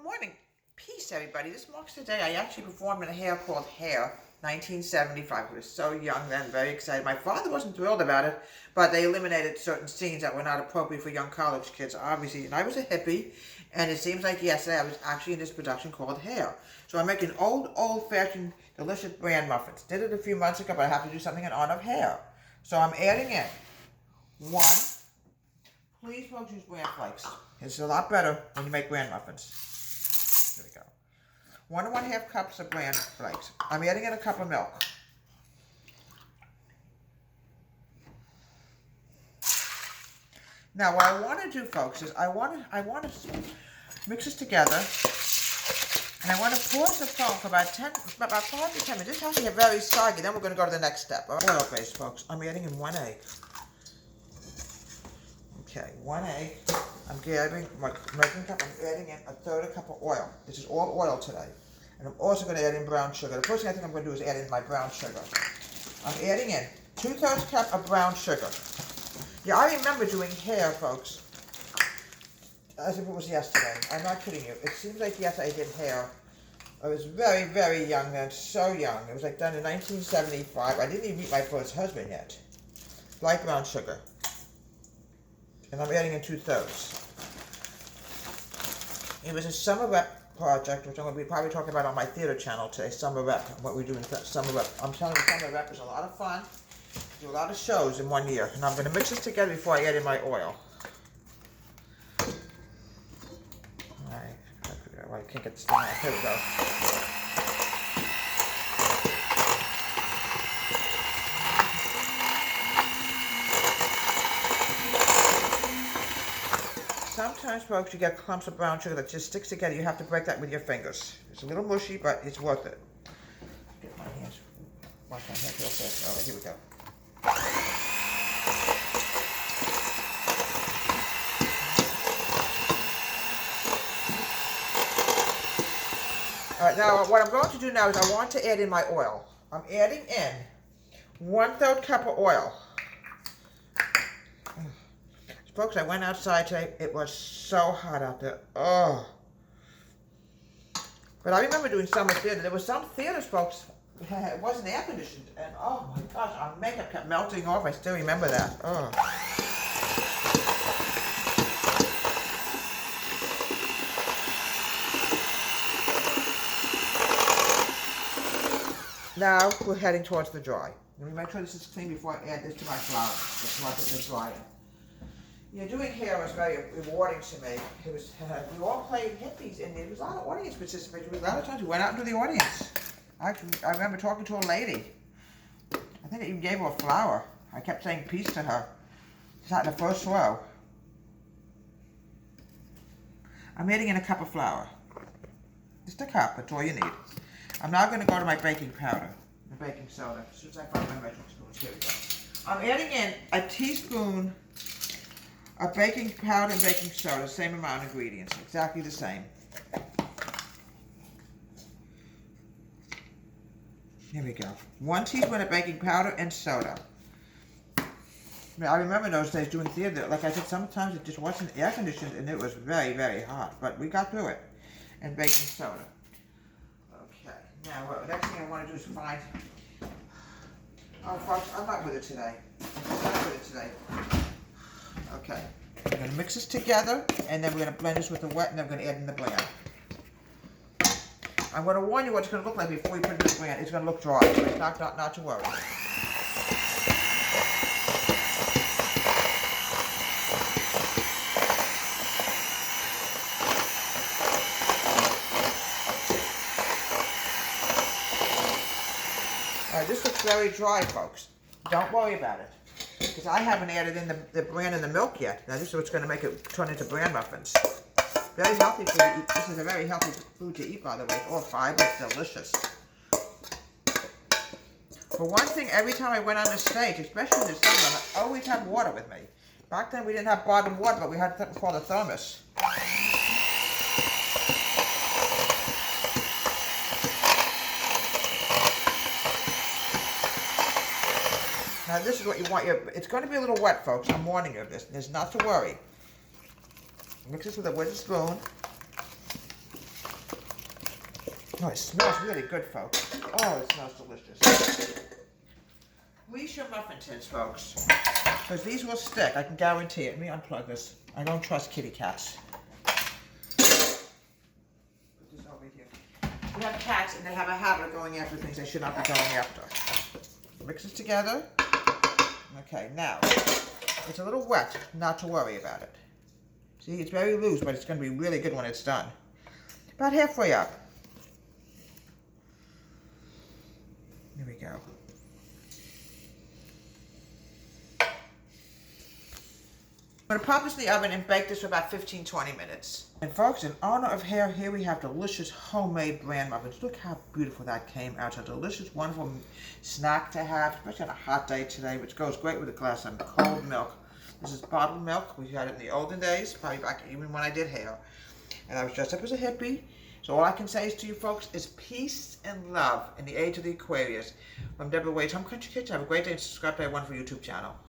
morning. Peace, everybody. This marks the day I actually performed in a hair called Hair, 1975. I was so young then, very excited. My father wasn't thrilled about it, but they eliminated certain scenes that were not appropriate for young college kids, obviously. And I was a hippie, and it seems like yesterday I was actually in this production called Hair. So I'm making old-fashioned, delicious bran muffins. Did it a few months ago, but I have to do something in honor of Hair. So I'm adding in one. Please folks use bran flakes. It's a lot better when you make bran muffins. Here we go. 1 1/2 cups of bran flakes. I'm adding in a cup of milk. Now what I want to do, folks, is I want to mix this together, and I want to pause the phone for about 5 to 10 minutes. This has to get very soggy. Then we're going to go to the next step. Oil base, folks. I'm adding in 1 egg. Okay, 1 egg. I'm making a cup. I'm adding in 1/3 cup of oil. This is all oil today. And I'm also going to add in brown sugar. The first thing I think I'm going to do is add in my brown sugar. I'm adding in 2/3 cup of brown sugar. Yeah, I remember doing Hair, folks, as if it was yesterday. I'm not kidding you. It seems like yesterday I did Hair. I was very, very young then, so young. It was like done in 1975. I didn't even meet my first husband yet. Light brown sugar. And I'm adding in 2/3. It was a summer rep project, which I'm going to be probably talking about on my theater channel today, summer rep, what we're doing summer rep. I'm telling you, summer rep is a lot of fun. Do a lot of shows in 1 year. And I'm going to mix this together before I add in my oil. Alright, I can't get this thing out. Here we go. Sometimes, folks, you get clumps of brown sugar that just sticks together. You have to break that with your fingers. It's a little mushy, but it's worth it. Get my hands, wash my hands real quick. All right, here we go. All right, now what I'm going to do now is I want to add in my oil. I'm adding in 1/3 cup of oil. Folks, I went outside today. It was so hot out there. Oh. But I remember doing summer theater. There were some theaters, folks, it wasn't air conditioned. And oh my gosh, our makeup kept melting off. I still remember that. Oh. Now we're heading towards the dry. Let me make sure this is clean before I add this to my flour. Let's let this dry in. Yeah, doing Hair was very rewarding to me. It was we all played hippies, and there was a lot of audience participation. A lot of times we went out into the audience. Actually, I remember talking to a lady. I think I even gave her a flower. I kept saying peace to her. She sat in the first row. I'm adding in a cup of flour. Just a cup, that's all you need. I'm now going to go to my baking powder, the baking soda. As soon as I find my measuring spoons, here we go. I'm adding in a teaspoon of baking powder and baking soda, same amount of ingredients, exactly the same. Here we go. 1 teaspoon of baking powder and soda. I remember those days doing theater. Like I said, sometimes it just wasn't air conditioned and it was very, very hot, but we got through it. And baking soda. Okay, now the next thing I want to do is find... Oh, folks, I'm not with it today. I'm not with it today. Okay, we're going to mix this together, and then we're going to blend this with the wet, and then we're going to add in the bran. I'm going to warn you what it's going to look like before we put it in the bran. It's going to look dry, so it's not to worry. All right, this looks very dry, folks. Don't worry about it. Because I haven't added in the bran and the milk yet. Now this is what's going to make it turn into bran muffins. Very healthy food to eat. This is a very healthy food to eat, by the way. It's all fiber. It's delicious. For one thing, every time I went on the stage, especially in the summer, I always had water with me. Back then we didn't have bottled water, but we had something called a thermos. Now this is what you want it's going to be a little wet, folks. I'm warning you of this. There's not to worry. Mix this with a wooden spoon. Oh, it smells really good, folks. Oh, it smells delicious. Grease your muffin tins, folks, because these will stick. I can guarantee it. Let me unplug this. I don't trust kitty cats. Put this over here. We have cats, and they have a habit of going after things they should not be going after. Mix it together. Okay, now, it's a little wet, not to worry about it. See, it's very loose, but it's going to be really good when it's done. About halfway up. There we go. I'm going to pop this in the oven and bake this for about 15-20 minutes. And folks, in honor of hair, here we have delicious homemade bran muffins. Look how beautiful that came out. It's a delicious, wonderful snack to have, especially on a hot day today, which goes great with a glass of cold milk. This is bottled milk. We had it in the olden days, probably back even when I did hair. And I was dressed up as a hippie. So all I can say is to you folks is peace and love in the age of the Aquarius. From Deborah Wade's Home Country Kitchen. Have a great day and subscribe to my wonderful YouTube channel.